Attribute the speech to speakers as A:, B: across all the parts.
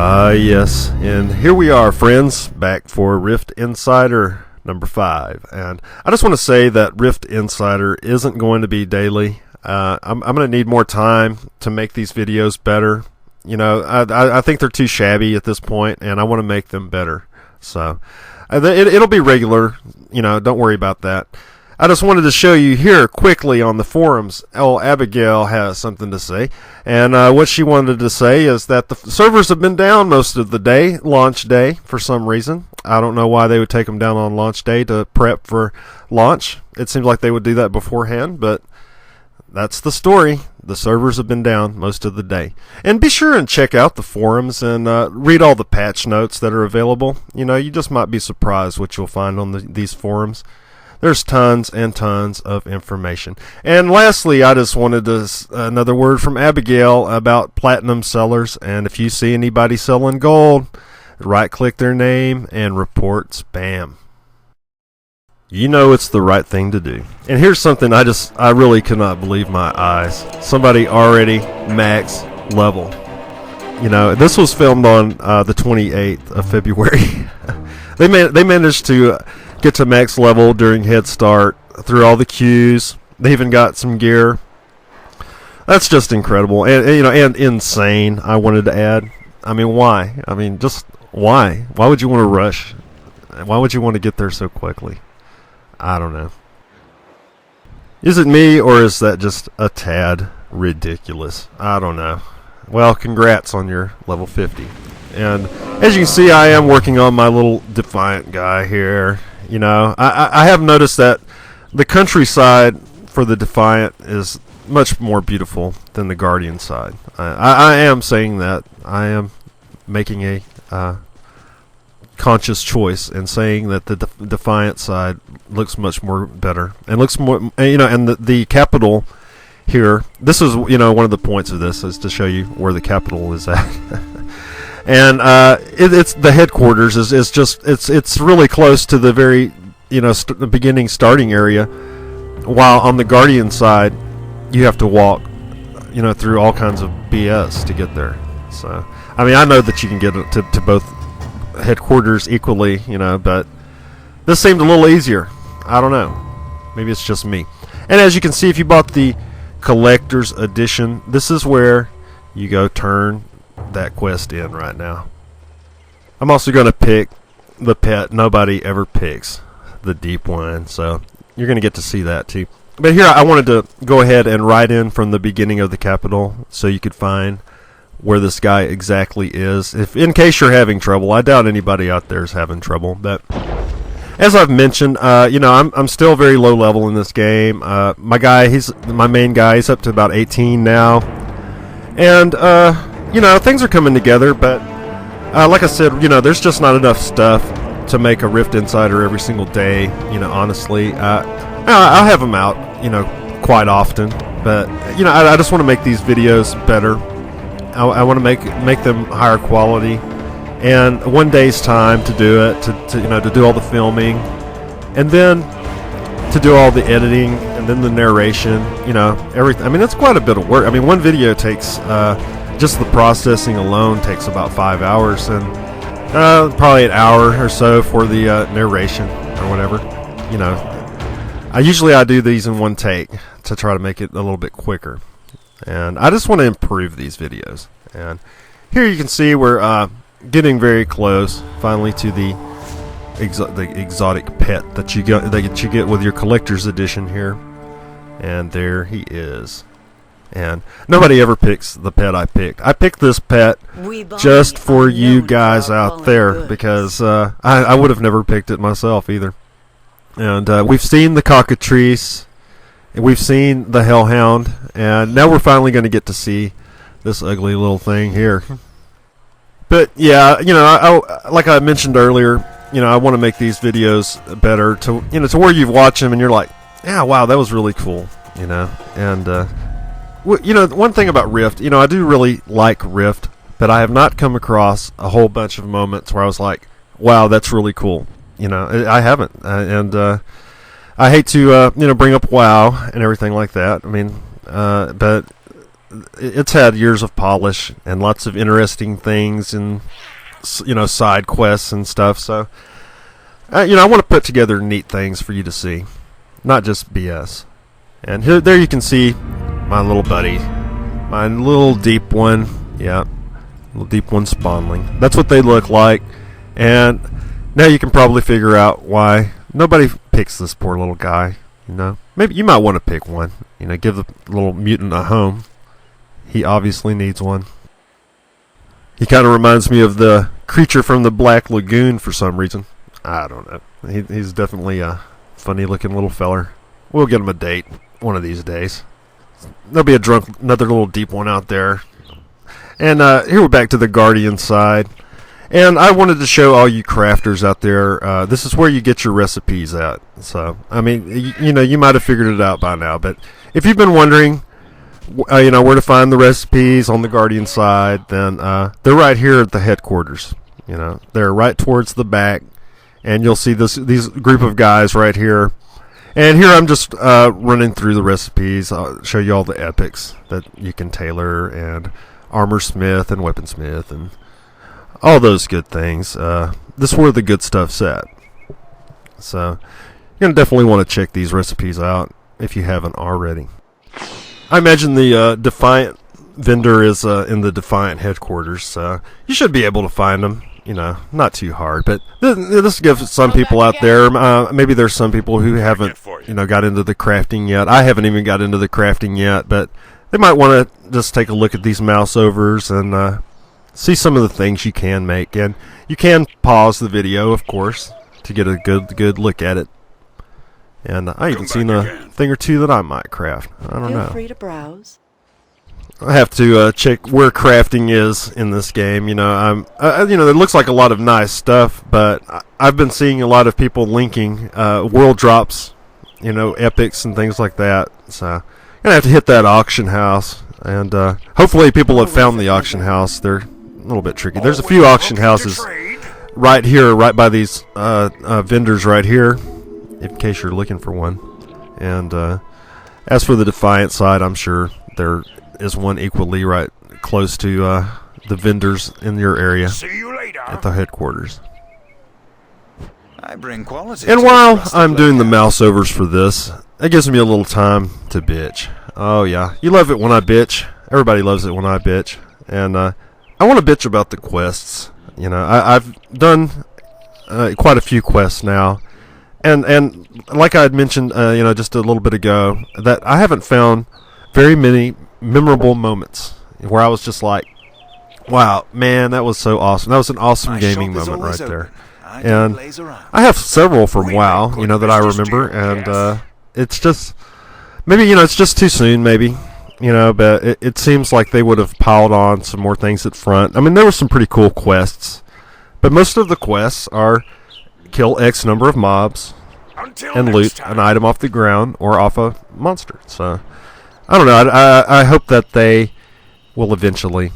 A: Yes, and here we are, friends, back for Rift Insider number 5. And I just want to say that Rift Insider isn't going to be daily. I'm going to need more time to make these videos better. You know, I think they're too shabby at this point, and I want to make them better. So it'll be regular. You know, don't worry about that. I just wanted to show you here quickly on the forums. Abigail has something to say, and what she wanted to say is that the servers have been down most of the day, launch day, for some reason. I don't know why they would take them down on launch day to prep for launch. It seems like they would do that beforehand, but that's the story. The servers have been down most of the day. And be sure and check out the forums and read all the patch notes that are available. You know, you just might be surprised what you'll find on these forums. There's tons and tons of information. And lastly, I just wanted to another word from Abigail about platinum sellers. And if you see anybody selling gold, right-click their name and report spam. You know it's the right thing to do. And here's something I really could not believe my eyes. Somebody already max level. You know, this was filmed on the 28th of February. They managed to get to max level during Head Start through all the queues. They even got some gear. That's just incredible, and you know, and insane. I wanted to add. I mean, why? I mean, just why? Why would you want to rush? Why would you want to get there so quickly? I don't know. Is it me, or is that just a tad ridiculous? I don't know. Well, congrats on your level 50. And as you can see, I am working on my little Defiant guy here. You know, I have noticed that the countryside for the Defiant is much more beautiful than the Guardian side. I am saying that. I am making a conscious choice and saying that the Defiant side looks much more better and looks more, you know, and the capital here, this is, you know, one of the points of this is to show you where the capital is at. And it's the headquarters is just it's really close to the very, you know, the beginning starting area, while on the Guardian side you have to walk, you know, through all kinds of BS to get there. So I mean, I know that you can get to both headquarters equally, you know, but this seemed a little easier. I don't know, maybe it's just me. And as you can see, if you bought the collector's edition, this is where you go turn that quest in right now. I'm also going to pick the pet nobody ever picks, the deep one, so you're going to get to see that too. But here I wanted to go ahead and write in from the beginning of the capital so you could find where this guy exactly is, if in case you're having trouble. I doubt anybody out there is having trouble, but as I've mentioned, you know, I'm still very low level in this game. My guy, my main guy, he's up to about 18 now, and you know, things are coming together, but like I said, you know, there's just not enough stuff to make a Rift Insider every single day, you know, honestly. I'll have them out, you know, quite often, but, you know, I just want to make these videos better. I want to make them higher quality, and one day's time to do it, to you know, to do all the filming, and then to do all the editing, and then the narration, you know, everything. I mean, it's quite a bit of work. I mean, one video takes just the processing alone takes about 5 hours, and probably an hour or so for the narration or whatever. You know, I do these in one take to try to make it a little bit quicker, and I just want to improve these videos. And here you can see we're getting very close, finally, to the exotic pet that you get with your collector's edition here, and there he is. And nobody ever picks the pet I picked. I picked this pet just for you guys out there, because I would have never picked it myself either. And we've seen the cockatrice, and we've seen the hellhound, and now we're finally going to get to see this ugly little thing here. But yeah, you know, I like I mentioned earlier, you know, I want to make these videos better to, you know, to where you've watched them and you're like, yeah, wow, that was really cool, you know. And you know, one thing about Rift, you know, I do really like Rift, but I have not come across a whole bunch of moments where I was like, wow, that's really cool. You know, I haven't. And I hate to, you know, bring up WoW and everything like that. I mean, but it's had years of polish and lots of interesting things and, you know, side quests and stuff. So, you know, I want to put together neat things for you to see, not just BS. And here, there you can see my little buddy, my little deep one. Yeah, little deep one spawnling. That's what they look like. And now you can probably figure out why nobody picks this poor little guy. You know, maybe you might want to pick one. You know, give the little mutant a home. He obviously needs one. He kind of reminds me of the creature from the Black Lagoon for some reason. I don't know. He's definitely a funny-looking little feller. We'll get him a date one of these days. There'll be another little deep one out there. And here we're back to the Guardian side. And I wanted to show all you crafters out there, this is where you get your recipes at. So, I mean, you know, you might have figured it out by now. But if you've been wondering, you know, where to find the recipes on the Guardian side, then they're right here at the headquarters. You know, they're right towards the back. And you'll see these group of guys right here. And here I'm just running through the recipes. I'll show you all the epics that you can tailor, and armor smith and weaponsmith and all those good things. This is where the good stuff's at. So you're going to definitely want to check these recipes out if you haven't already. I imagine the Defiant vendor is in the Defiant headquarters. You should be able to find them. You know, not too hard. But this gives some people out there, maybe there's some people who haven't, you know, got into the crafting yet. I haven't even got into the crafting yet. But they might want to just take a look at these mouse overs and see some of the things you can make. And you can pause the video, of course, to get a good look at it. And I even seen a thing or two that I might craft. I don't know.
B: Feel free to browse.
A: I have to check where crafting is in this game. You know, you know, it looks like a lot of nice stuff, but I've been seeing a lot of people linking world drops, you know, epics and things like that. So I'm gonna have to hit that auction house, and hopefully people have found the auction house. They're a little bit tricky. There's a few auction houses right here, right by these vendors right here, in case you're looking for one. And as for the Defiant side, I'm sure there is one equally right close to the vendors in your area.
C: See you later.
A: At the headquarters.
C: I bring quality.
A: And while I'm doing the mouse overs for this, it gives me a little time to bitch. Oh yeah, you love it when I bitch. Everybody loves it when I bitch. And I want to bitch about the quests. You know, I've done quite a few quests now. And like I had mentioned, you know, just a little bit ago, that I haven't found very many memorable moments where I was just like, wow, man, that was so awesome. That was an awesome gaming moment right there. And I have several from WoW, you know, that I remember, and it's just, maybe, you know, it's just too soon, maybe, you know, but it seems like they would have piled on some more things at front. I mean, there were some pretty cool quests, but most of the quests are kill X number of mobs and loot an item off the ground or off a monster. So I don't know. I hope that they will eventually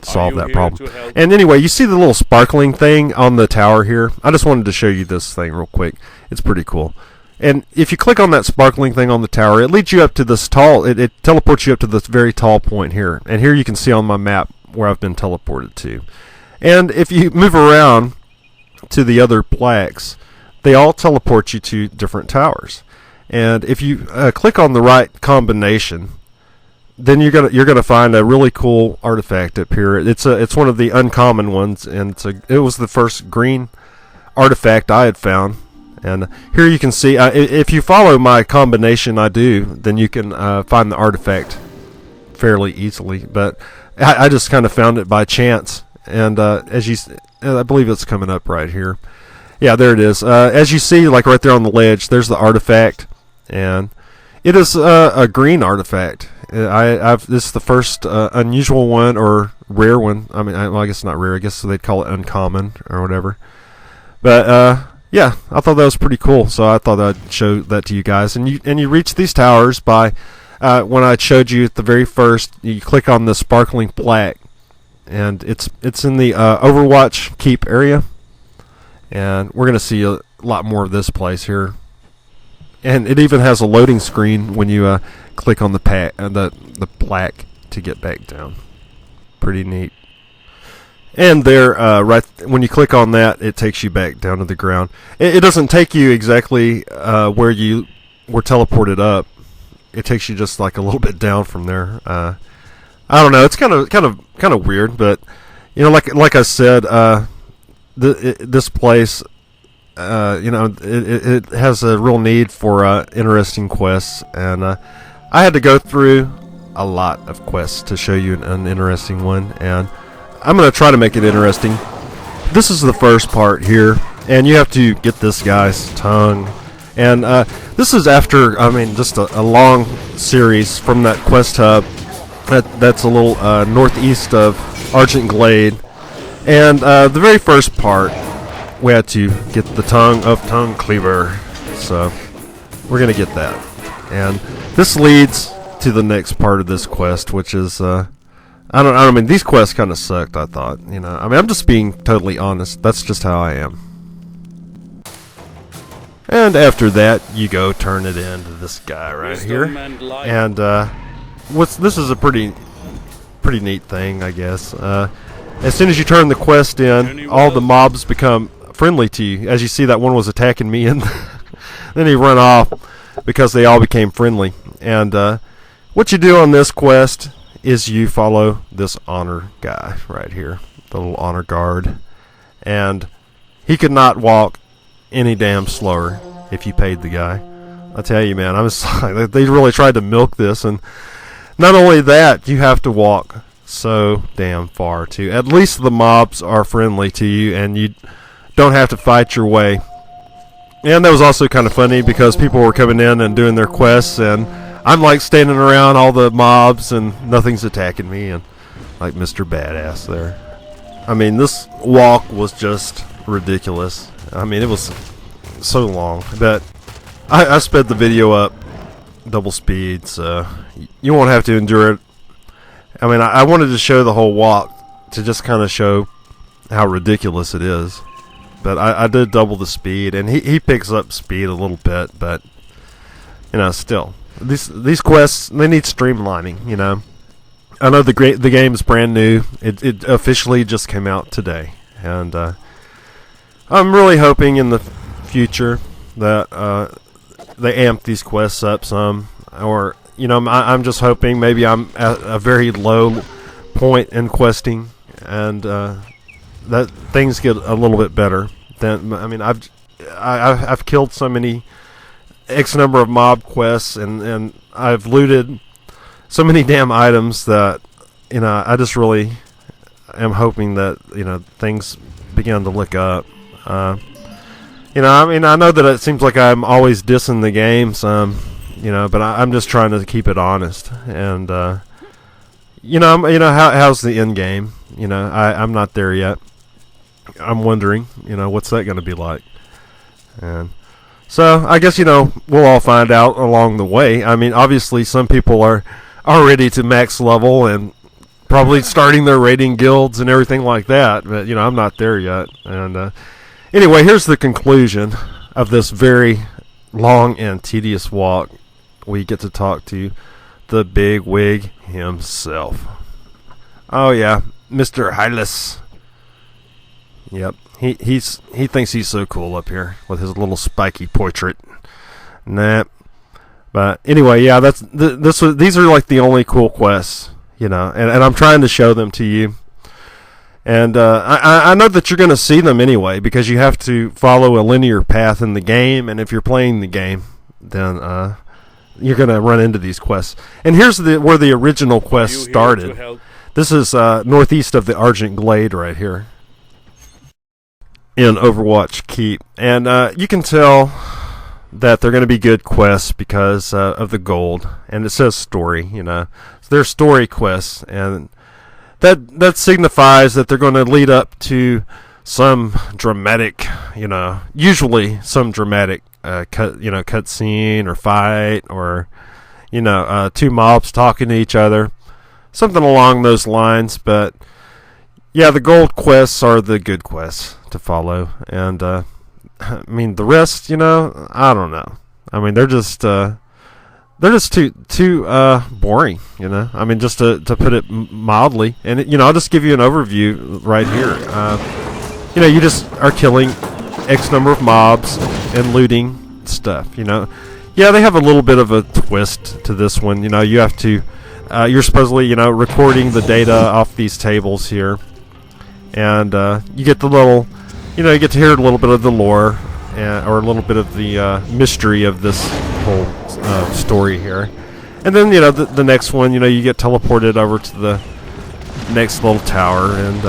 A: solve that problem. And anyway, you see the little sparkling thing on the tower here? I just wanted to show you this thing real quick. It's pretty cool. And if you click on that sparkling thing on the tower, it leads you up to this tall, it teleports you up to this very tall point here. And here you can see on my map where I've been teleported to. And if you move around to the other plaques, they all teleport you to different towers. And if you click on the right combination, then you're gonna find a really cool artifact up here. It's one of the uncommon ones, and it was the first green artifact I had found. And here you can see, if you follow my combination, then you can find the artifact fairly easily. But I just kind of found it by chance, and I believe it's coming up right here. Yeah, there it is. As you see, like right there on the ledge, there's the artifact. And it is a green artifact. This is the first unusual one or rare one. I mean, I guess not rare. I guess they'd call it uncommon or whatever. But yeah, I thought that was pretty cool. So I thought I'd show that to you guys. And you reach these towers by when I showed you at the very first. You click on the sparkling plaque, and it's in the Overwatch Keep area. And we're gonna see a lot more of this place here. And it even has a loading screen when you click on the plaque to get back down. Pretty neat. And there, right when you click on that, it takes you back down to the ground. It doesn't take you exactly where you were teleported up. It takes you just like a little bit down from there. I don't know. It's kind of weird, but you know, like I said, this place, you know, it has a real need for interesting quests, and I had to go through a lot of quests to show you an interesting one, and I'm going to try to make it interesting. This is the first part here, and you have to get this guy's tongue. And this is after, I mean, just a long series from that quest hub that's a little northeast of Argent Glade. And the very first part, we had to get the tongue of Tongue Cleaver. So we're going to get that. And this leads to the next part of this quest, which is... I mean, these quests kind of sucked, I thought. You know, I mean, I'm just being totally honest. That's just how I am. And after that, you go turn it into this guy right here. And this is a pretty neat thing, I guess. As soon as you turn the quest in, all the mobs become friendly to you. As you see, that one was attacking me, and then he run off because they all became friendly. And what you do on this quest is you follow this honor guy right here, the little honor guard, and he could not walk any damn slower if you paid the guy. I tell you, man, they really tried to milk this, and not only that, you have to walk so damn far too. At least the mobs are friendly to you, and you don't have to fight your way. And that was also kind of funny because people were coming in and doing their quests, and I'm like standing around all the mobs and nothing's attacking me, and like Mr. Badass there. I mean, this walk was just ridiculous. I mean, it was so long, but I sped the video up double speed, so you won't have to endure it. I mean, I wanted to show the whole walk to just kind of show how ridiculous it is, but I did double the speed, and he picks up speed a little bit, but you know, still. These quests, they need streamlining, you know. I know the game's brand new. It officially just came out today, and I'm really hoping in the future that they amp these quests up some, or you know, I'm just hoping maybe I'm at a very low point in questing, and that things get a little bit better. Then I mean, I've killed so many X number of mob quests, and I've looted so many damn items that, you know, I just really am hoping that, you know, things begin to look up. You know, I mean, I know that it seems like I'm always dissing the game some, you know, but I'm just trying to keep it honest. And you know, how's the end game? You know, I'm not there yet. I'm wondering, you know, what's that going to be like? And so I guess, you know, we'll all find out along the way. I mean, obviously some people are already to max level and probably starting their raiding guilds and everything like that, but you know, I'm not there yet. And anyway, here's the conclusion of this very long and tedious walk. We get to talk to the big wig himself. Oh yeah, Mr. Hylas. Yep. He thinks he's so cool up here with his little spiky portrait. Nah. But anyway, yeah, these are like the only cool quests, you know, and I'm trying to show them to you. And I know that you're going to see them anyway because you have to follow a linear path in the game, and if you're playing the game, then you're going to run into these quests. And here's where the original quest started. This is northeast of the Argent Glade right here in Overwatch Keep, and you can tell that they're going to be good quests because of the gold, and it says story, you know. So they're story quests, and that signifies that they're going to lead up to some dramatic, you know, usually some dramatic cut scene or fight, or you know, two mobs talking to each other, something along those lines. But yeah, the gold quests are the good quests to follow, and I mean the rest, you know, I don't know. I mean they're just they're just too boring, you know. I mean, just to put it mildly. And you know, I'll just give you an overview right here. You know, you just are killing X number of mobs and looting stuff. You know, yeah, they have a little bit of a twist to this one. You know, you have to. You're supposedly, you know, recording the data off these tables here, and you get the little, you know, you get to hear a little bit of the lore, or a little bit of the mystery of this whole story here, and then you know the next one, you know, you get teleported over to the next little tower, and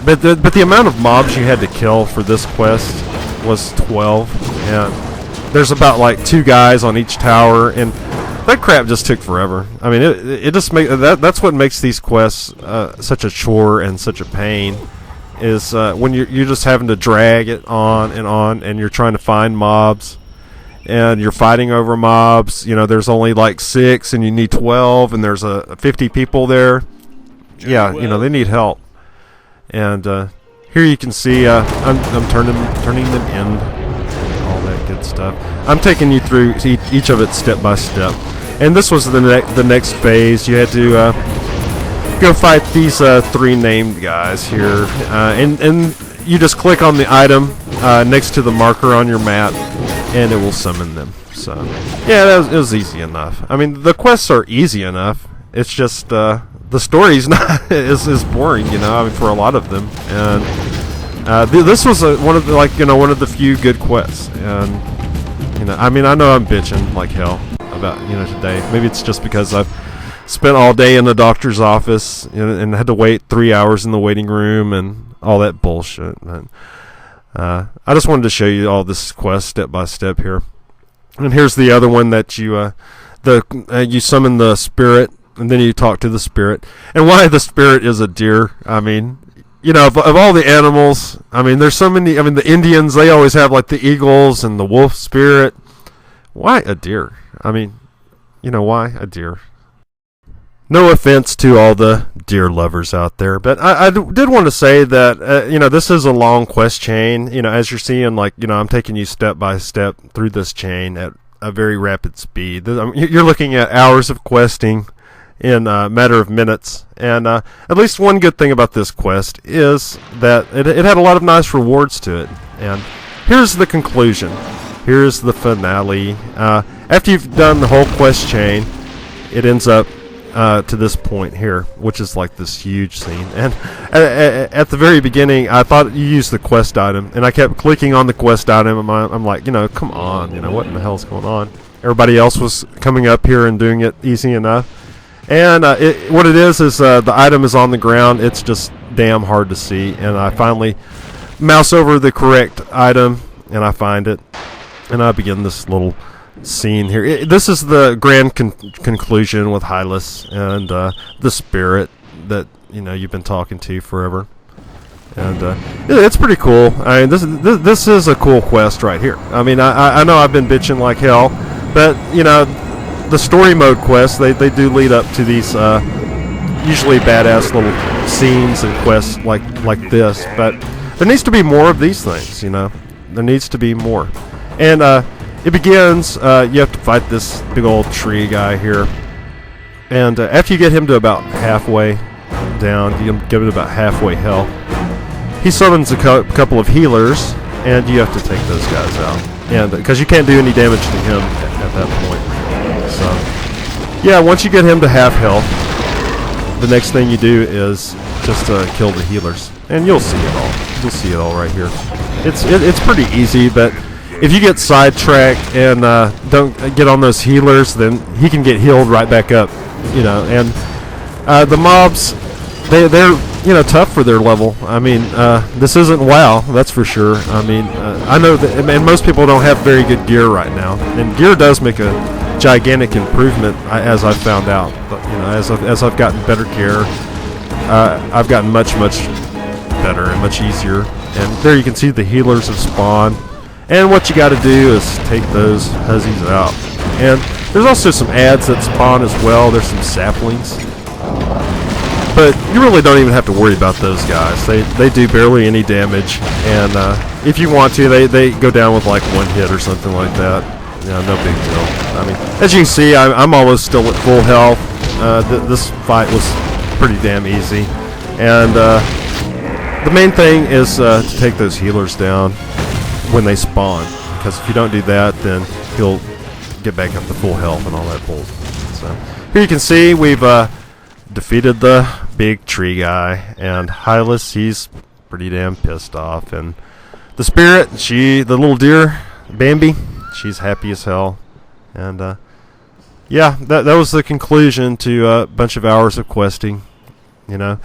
A: but the amount of mobs you had to kill for this quest was 12, and there's about like 2 guys on each tower, and that crap just took forever. I mean, it just that's what makes these quests such a chore and such a pain, is when you're just having to drag it on, and you're trying to find mobs, and you're fighting over mobs. You know, there's only like 6, and you need 12, and there's 50 people there. Yeah, you know, they need help. And here you can see I'm turning them in, all that good stuff. I'm taking you through each of it step by step. And this was the next phase. You had to go fight these 3 named guys here, and you just click on the item next to the marker on your map, and it will summon them. So yeah, it was easy enough. I mean, the quests are easy enough. It's just the story's not is boring, you know. I mean, for a lot of them, and this was one of the few good quests. And you know, I mean, I know I'm bitching like hell about, you know, today. Maybe it's just because I've spent all day in the doctor's office, you know, and had to wait 3 hours in the waiting room and all that bullshit. And I just wanted to show you all this quest step by step here. And here's the other one that you you summon the spirit, and then you talk to the spirit. And why the spirit is a deer? I mean, you know, of all the animals, I mean, there's so many. I mean, the Indians, they always have like the eagles and the wolf spirit. Why a deer? I mean, you know, why a deer? No offense to all the deer lovers out there, but I did want to say that, you know, this is a long quest chain. You know, as you're seeing, like, you know, I'm taking you step by step through this chain at a very rapid speed. You're looking at hours of questing in a matter of minutes. And at least one good thing about this quest is that it had a lot of nice rewards to it. And here's the conclusion. Here's the finale. After you've done the whole quest chain, it ends up to this point here, which is like this huge scene. And at the very beginning, I thought you used the quest item, and I kept clicking on the quest item, and I'm like, you know, come on, you know, what in the hell's going on? Everybody else was coming up here and doing it easy enough. And what it is the item is on the ground. It's just damn hard to see, and I finally mouse over the correct item, and I find it, and I begin this little scene here. This is the grand conclusion with Hylas and the spirit that, you know, you've been talking to forever, and it's pretty cool. I mean, this is a cool quest right here. I mean, I know I've been bitching like hell, but you know, the story mode quests, they do lead up to these usually badass little scenes and quests like this. But there needs to be more of these things, you know. There needs to be more. And it begins, you have to fight this big old tree guy here. And after you get him to about halfway down, you give it about halfway health, he summons a couple of healers, and you have to take those guys out. And because you can't do any damage to him at that point. So, yeah, once you get him to half health, the next thing you do is just kill the healers. And you'll see it all. You'll see it all right here. It's pretty easy, but if you get sidetracked and don't get on those healers, then he can get healed right back up, you know. And the mobs, they're you know, tough for their level. I mean, this isn't WoW, that's for sure. I mean, I know that, and most people don't have very good gear right now, and gear does make a gigantic improvement, as I've found out. But, you know, as I've gotten better gear, I've gotten much better and much easier. And there you can see the healers have spawned. And what you got to do is take those huzzies out. And there's also some ads that spawn as well. There's some saplings. But you really don't even have to worry about those guys. They do barely any damage. And if you want to, they go down with like one hit or something like that. no big deal. I mean, as you can see, I'm almost still at full health. This fight was pretty damn easy. And the main thing is to take those healers down when they spawn. Because if you don't do that, then he'll get back up to full health and all that bull. So here you can see we've defeated the big tree guy. And Hylas, he's pretty damn pissed off. And the spirit, the little deer, Bambi, she's happy as hell. And yeah, that was the conclusion to a bunch of hours of questing, And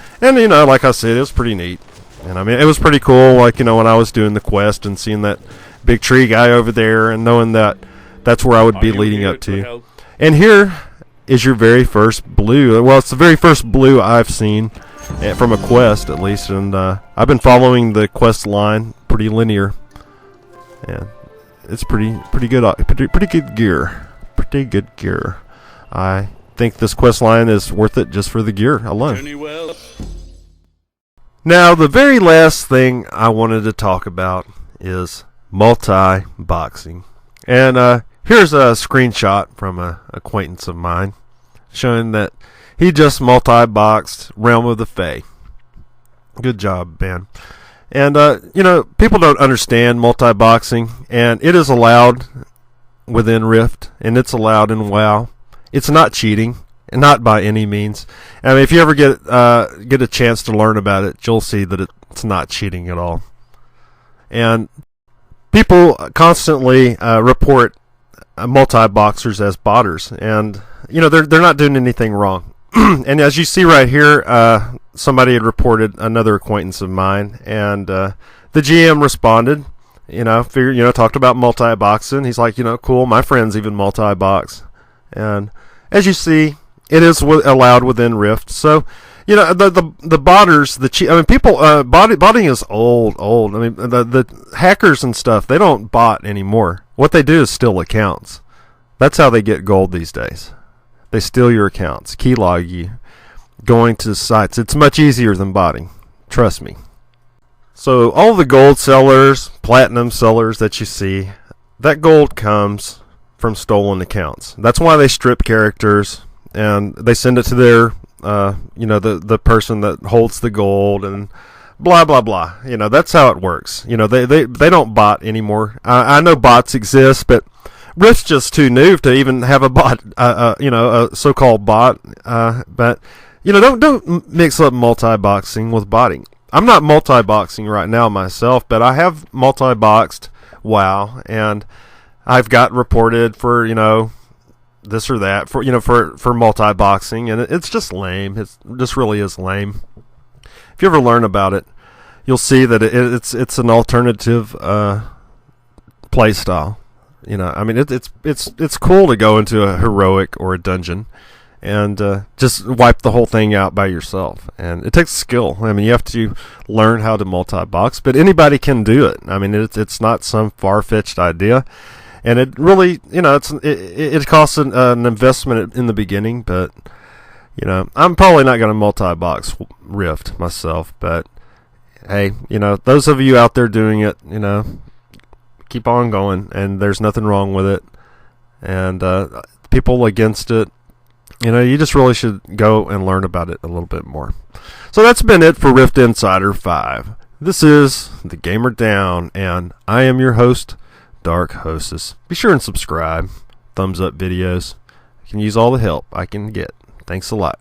A: like I said, it was pretty neat. And I mean, it was pretty cool, like, when I was doing the quest and seeing that big tree guy over there and knowing that that's where I would be leading up to. And here is your very first blue. Well, it's the very first blue I've seen from a quest, at least. And I've been following the quest line pretty linear. And it's pretty good, pretty good gear. Pretty good gear. I think this quest line is worth it just for the gear alone. Now, the very last thing I wanted to talk about is multi-boxing. And here's a screenshot from an acquaintance of mine showing that he just multi-boxed Realm of the Fae. Good job, man. And, people don't understand multi-boxing, and it is allowed within Rift, and it's allowed in WoW. It's not cheating, and not by any means. I mean, if you ever get a chance to learn about it, you'll see that it's not cheating at all. And people constantly report multi-boxers as botters, and they're not doing anything wrong. And as you see right here, somebody had reported another acquaintance of mine, and the GM responded. Talked about multi-boxing. He's like, cool, my friends even multi-box. And as you see, it is allowed within Rift. So, the botters, people, botting is old. I mean, the hackers and stuff, they don't bot anymore. What they do is steal accounts. That's how they get gold these days. They steal your accounts, keylog you, going to sites. It's much easier than botting. Trust me. So all the gold sellers, platinum sellers that you see, that gold comes from stolen accounts. That's why they strip characters and they send it to their, the person that holds the gold and blah, blah, blah. That's how it works. They don't bot anymore. I know bots exist, but Rift's just too new to even have a bot, a so-called bot. But, don't mix up multi-boxing with botting. I'm not multi-boxing right now myself, but I have multi-boxed WoW, and I've got reported for, this or that, for multi-boxing, and it's just lame. It just really is lame. If you ever learn about it, you'll see that it's an alternative play style. It's cool to go into a heroic or a dungeon and just wipe the whole thing out by yourself. And it takes skill. I mean, you have to learn how to multi-box, but anybody can do it. I mean, it's not some far-fetched idea. And it really, it costs an investment in the beginning, but, I'm probably not going to multi-box Rift myself, but, hey, those of you out there doing it, keep on going, and there's nothing wrong with it. And people against it, you just really should go and learn about it a little bit more. So that's been it for Rift Insider 5. This is The Gamer Down, and I am your host, Dark Hostess. Be sure and subscribe, thumbs up videos. I can use all the help I can get. Thanks a lot.